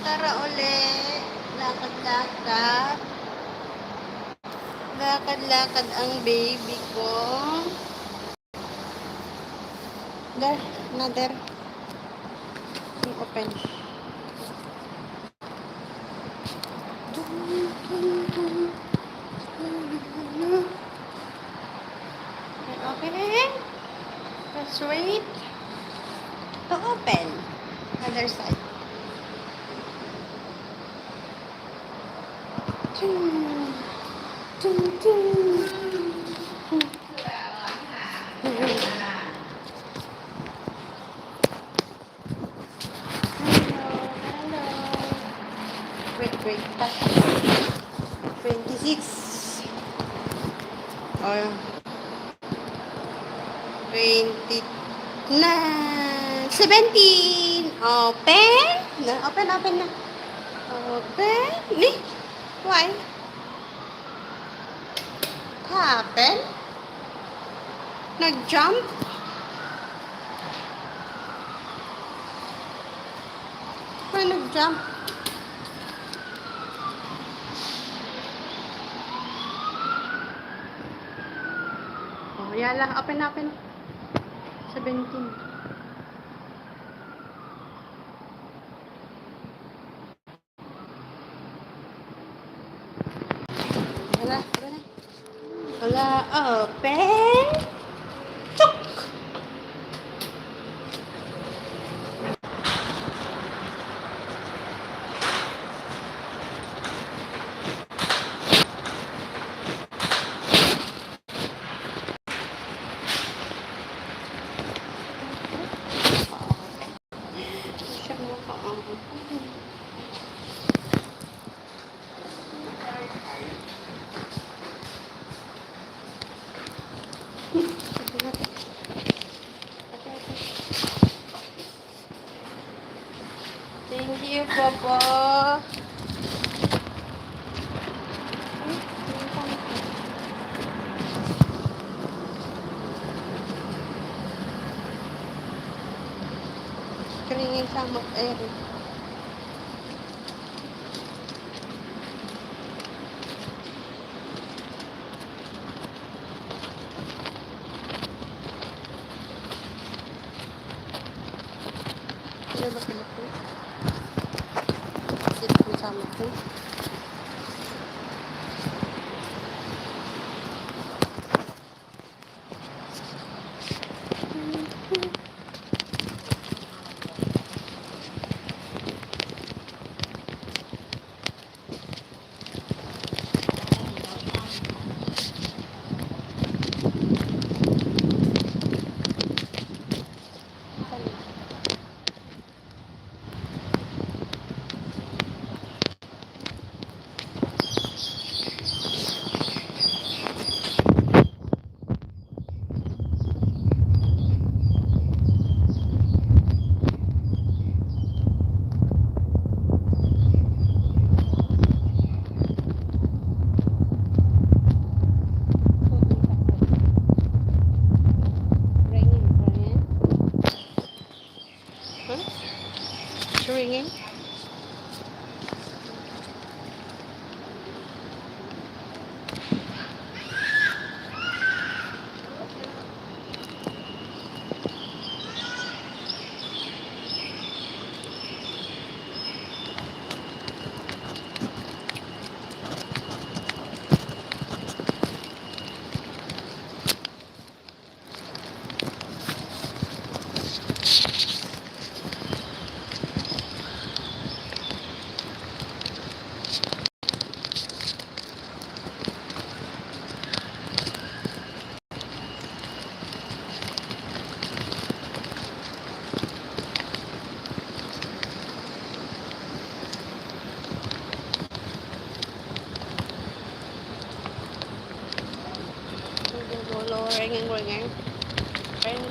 Tara ulit. Lakad-lakad. Lakad-lakad ang baby ko. There, another. Open. Okay. Let's wait to open. Other side. Chung, chung, chung. Wait. 26 or 29, 17. Open na. Open na. Open. Ni? Why? Happen? Nag-jump? Why nag-jump? Oh, yala. Open. 17. Wala. Open. Chok! Thank you, Papa. Keringin sama air. Ada betul. Kita sama tu. Ringing. Ringing.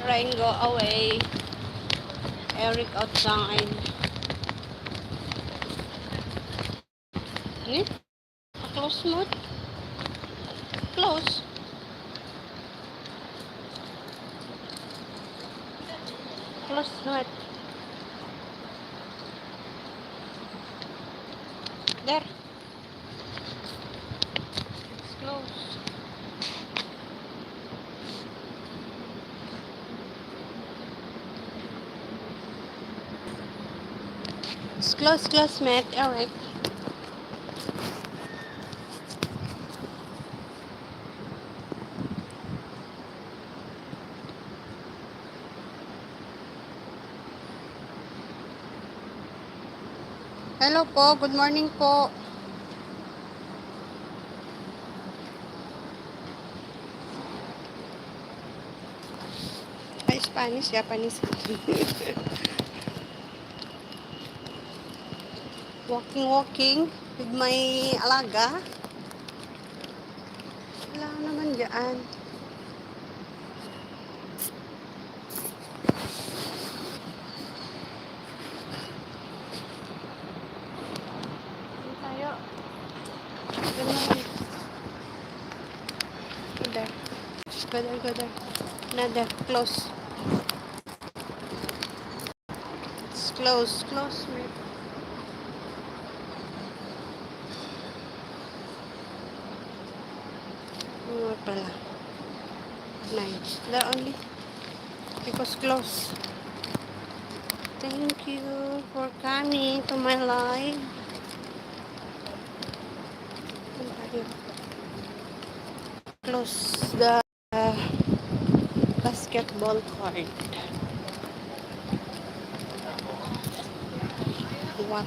Rain, go away. Eric outside. Ni? Close mo? Close. Close mo. There. It's closed. It's closed, classmate. Eric. Hello po. Good morning po. Ay, Spanish, Japanese. Walking with my alaga. Wala naman dyan. Saan tayo? Doon naman. Go there. Go there, go there. Another. Close. It's close. Close, mate. Ano pala? 9. There only. Because close. Thank you for coming to my live. Close the basketball court. What?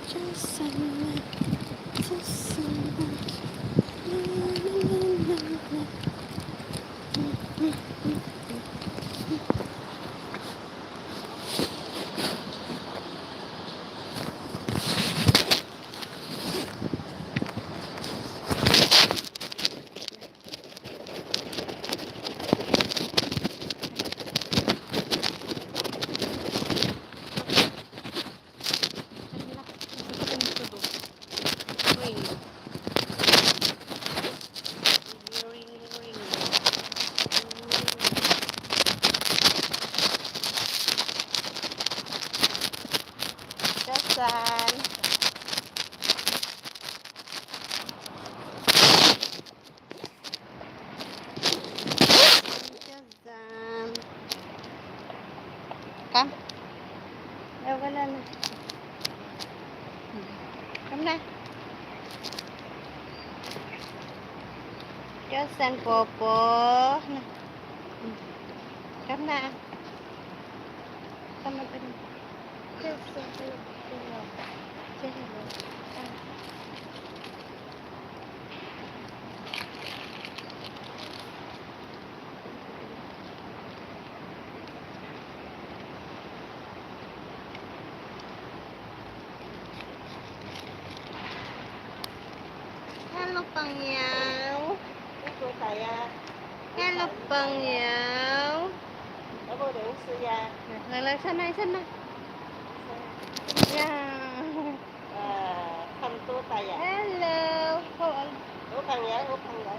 Just a minute. Just a minute. Ring. Ring, ring. Jason. Jason. Come. Eh, wala na. Come na. Jason, Popo. Na. Come na. Come na. Jason, hello. Say hello. Come. Hello, Pangyaw. Ito saya. Hello, Pangyaw. Ako din siya. Lala, sana, sana. Yeah. Kanto saya. Hello. How old? Upang ya, upang ya.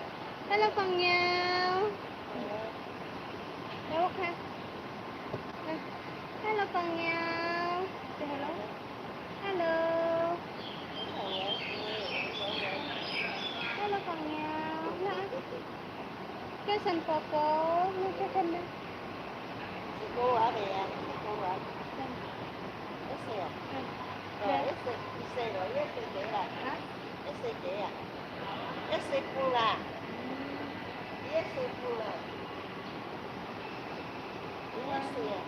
Hello, Pangyaw. Tawag ka. Hello, Pangyaw. Say hello. Hello. Hello, Pangyaw. Kasan, Popo? Nagkakan na. Cô ở đây à? Cô ở. Ese à? Ese rồi, ese chị à? Hả? Ese chị à? Ese pula. Ese pula. Ese à?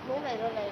Muốn này nó này.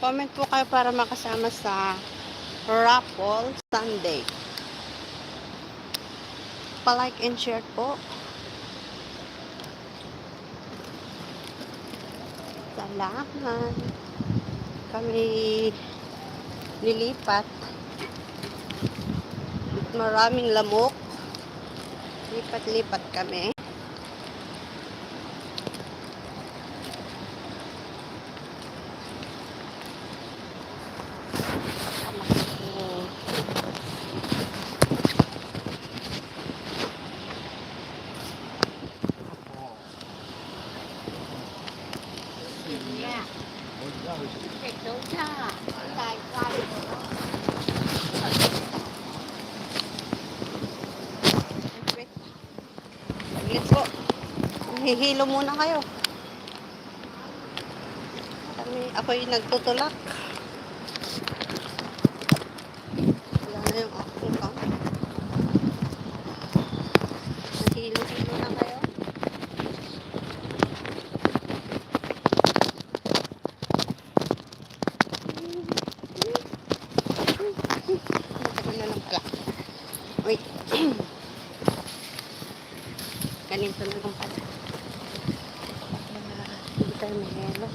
Comment po kayo para makasama sa raffle Sunday. Pa-like and share po. Salamat. Kami nilipat. Maraming lamok. Lipat-lipat kami. Yeah. Thịt đúng ra. Cay cay. Saglit po. Hihilo muna kayo. Ako'y nagtutulak. Wala na yung akong kang. Nahilo-hilo na kayo. Matagal na lang pala. Wait. Ganito na lang pala. Hindi tayo may helo.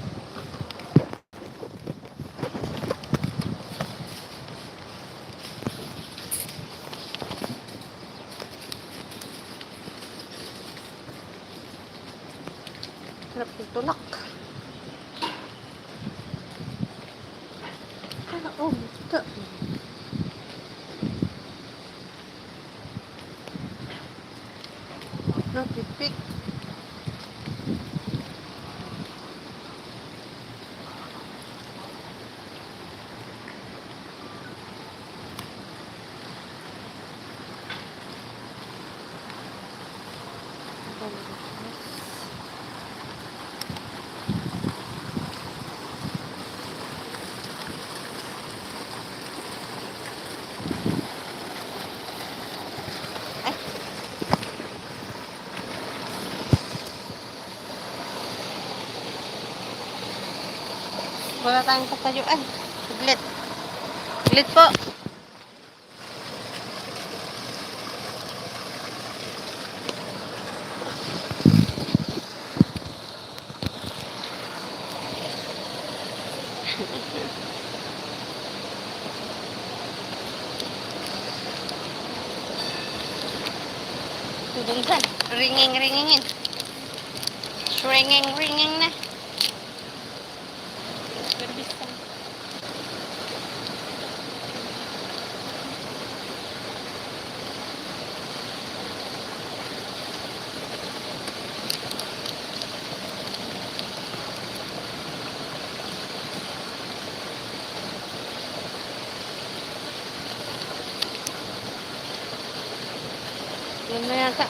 Harap ng tulak. Oh, ito. Napipik. Wala tayong katayuan. Saglit. Saglit po. Doon saan? Ringing-ringingin. Ringing-ringing na. Yan na yata.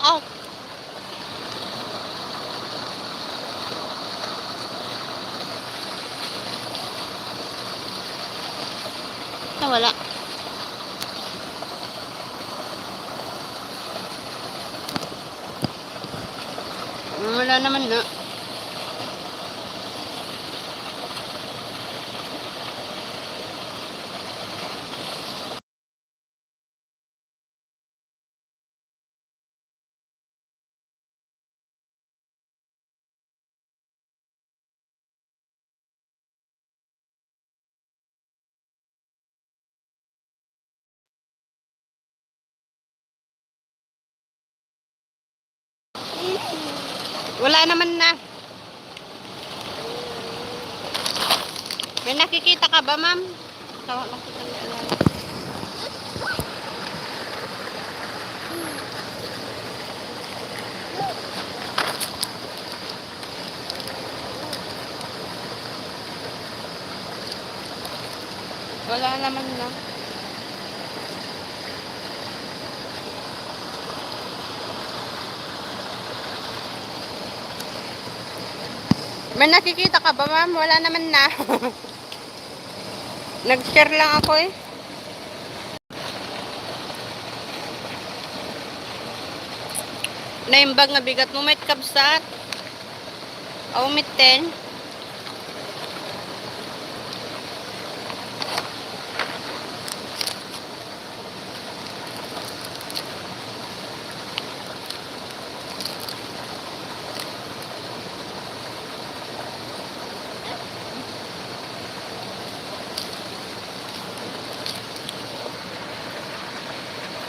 out. Wala. Wala naman na. Wala naman na. May nakikita ka ba, ma'am? Nakita niya lang. Wala naman na. May nakikita ka ba, ma'am? Wala naman na. Nag-share lang ako eh. Naimbag nga bigat mo, may kabsat. O, mitten.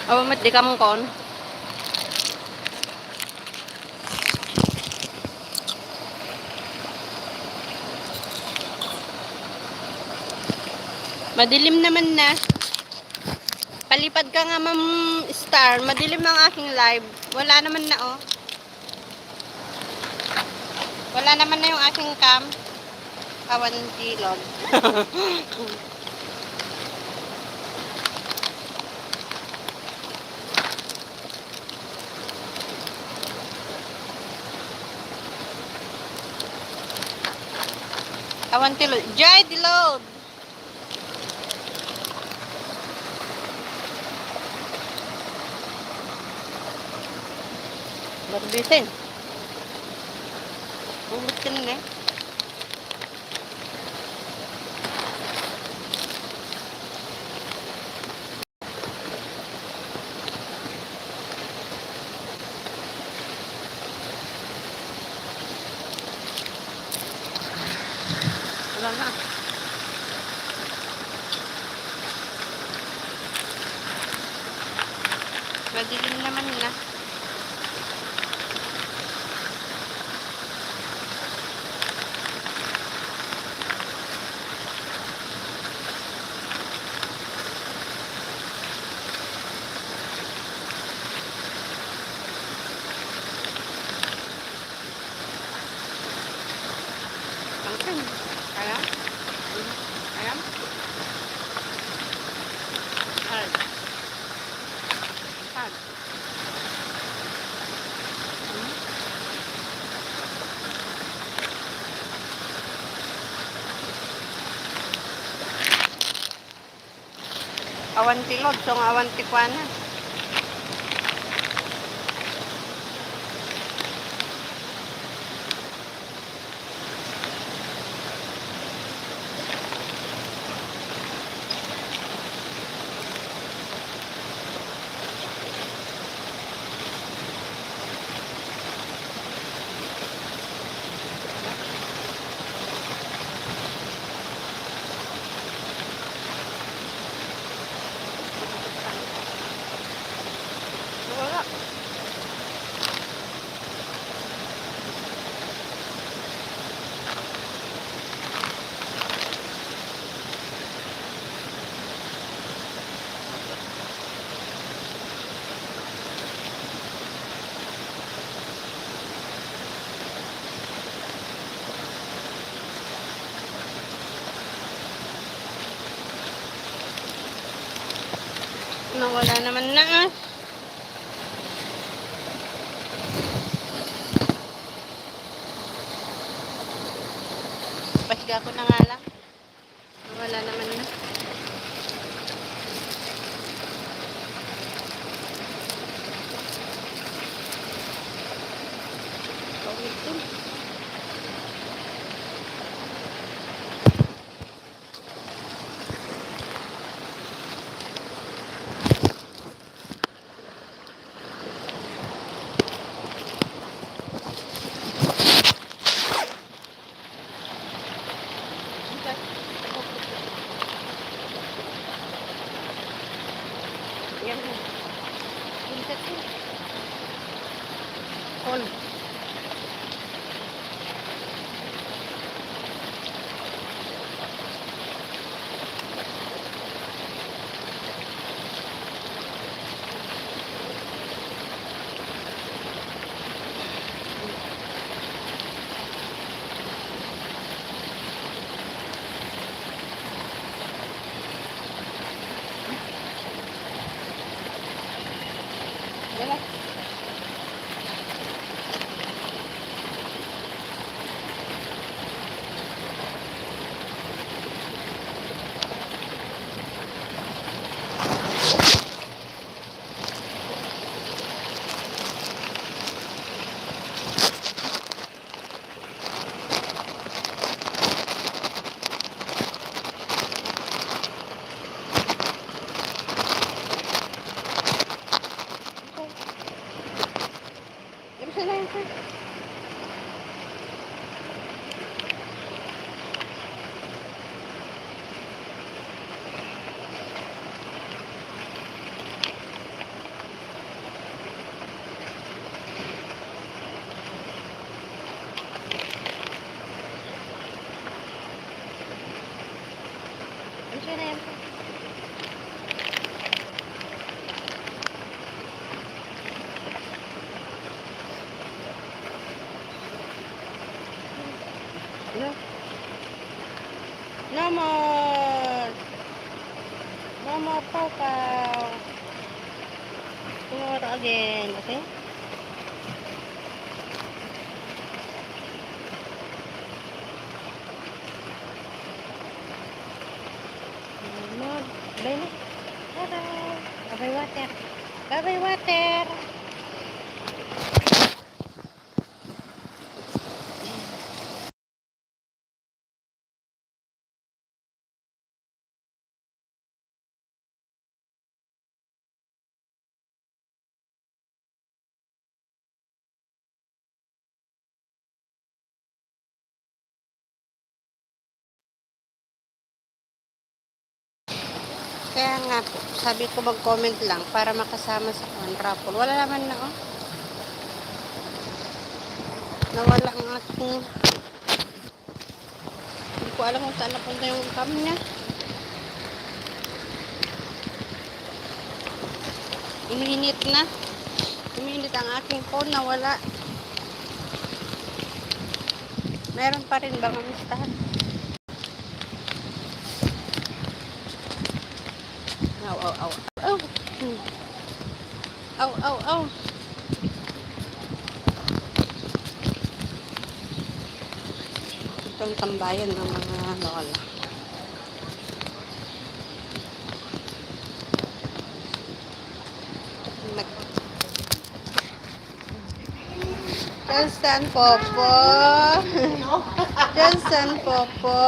O, mat di ka mong kon. Madilim naman na. Palipad ka nga, Ma'am Star. Madilim ang aking live. Wala naman na, oh. Wala naman na yung aking cam. Kawan tilog. Kawan tilog. Joy Dilog. Barbitin. Ubus ka na eh. Wala na. Madilim naman na. Alam? Alam? Hard. Hard. Awan tilog, so awan tikwana. Wala. Nawala naman na. Higa ko na nga lang. Wala naman na. Paulitin. Yan. Pinset mo. Hold. Wala. Yan sila yun, sir. Yan sila yan, sir. No. No more. No more poker. Tomorrow again, okay? No. Bye na. Bye-bye. Bye-bye water. Bye-bye water. Kaya nga po, sabi ko mag-comment lang para makasama sa raffle. Wala naman na, oh. Nawala ang aking... Hindi ko alam kung saan napunta yung cam niya. Umiinit na. Umiinit ang aking phone, nawala. Meron pa rin ba mamistahan? Aw, aw, aw. Aw. Aw, aw, aw. Itong tambayan ng mga lola. Johnson Popo. Johnson Popo.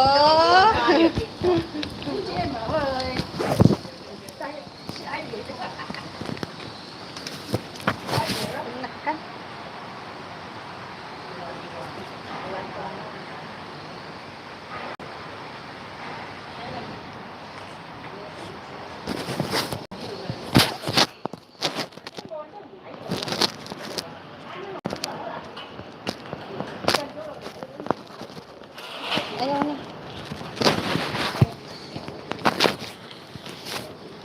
Naka. Ayaw na.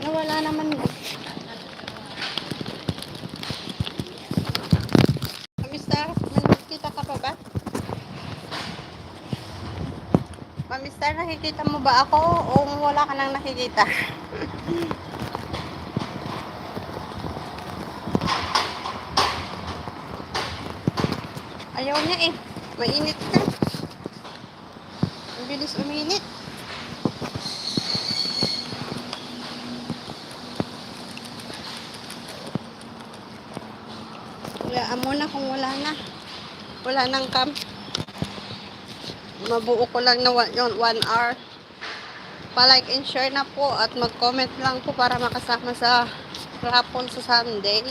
Nawala naman na. Mamistar, nakikita ka pa ba? Mamistar, nakikita mo ba ako o wala ka nang nakikita? Ayaw niya eh. Mainit ka. Bilis uminit. Hayaan mo na kung wala na. Wala nang cam. Mabuo ko lang na 1 hour. Pa-like and share na po at mag-comment lang po para makasama sa raffle sa Sunday.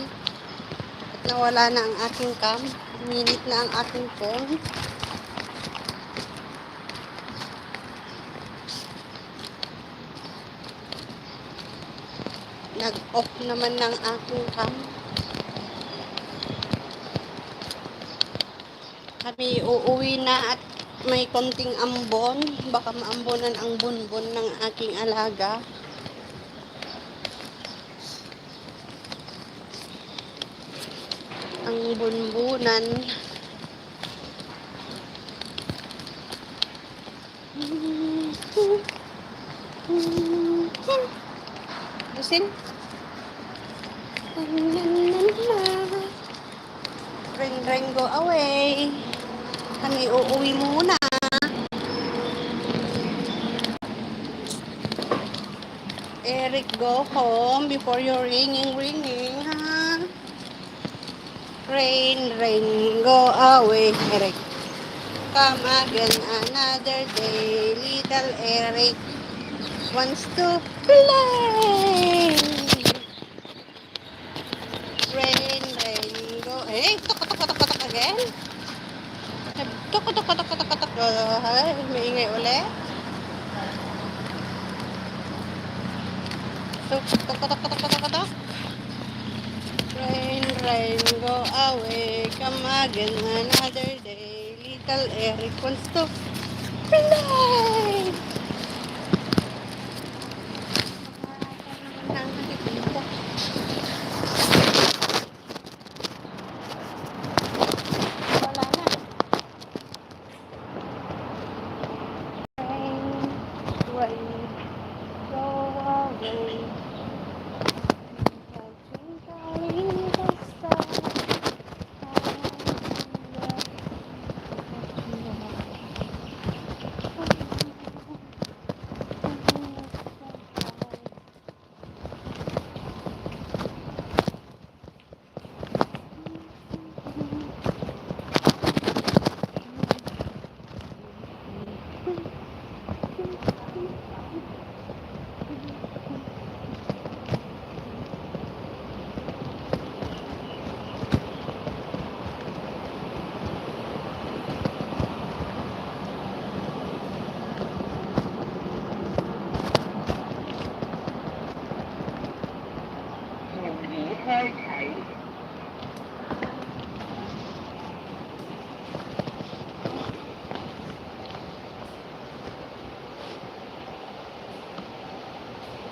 At nawala na ang aking cam. Minute na ang aking phone. Nag-off naman ng aking cam. Kami uuwi na at may konting ambon. Baka maambonan ang bunbon ng aking alaga. Ang bunbunan. Lusin? Ring ring go away. Kami uuwi muna. Eric, go home before you're ringing, ha? Rain, go away, Eric. Come again another day. Little Eric wants to play. Rain, go. Hey, tok again. Tok. Ay, maingay ulit. Tok. Rain, go away. Come again another day. Little Eric wants to play. Wala na. Rain, go away.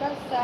Basta.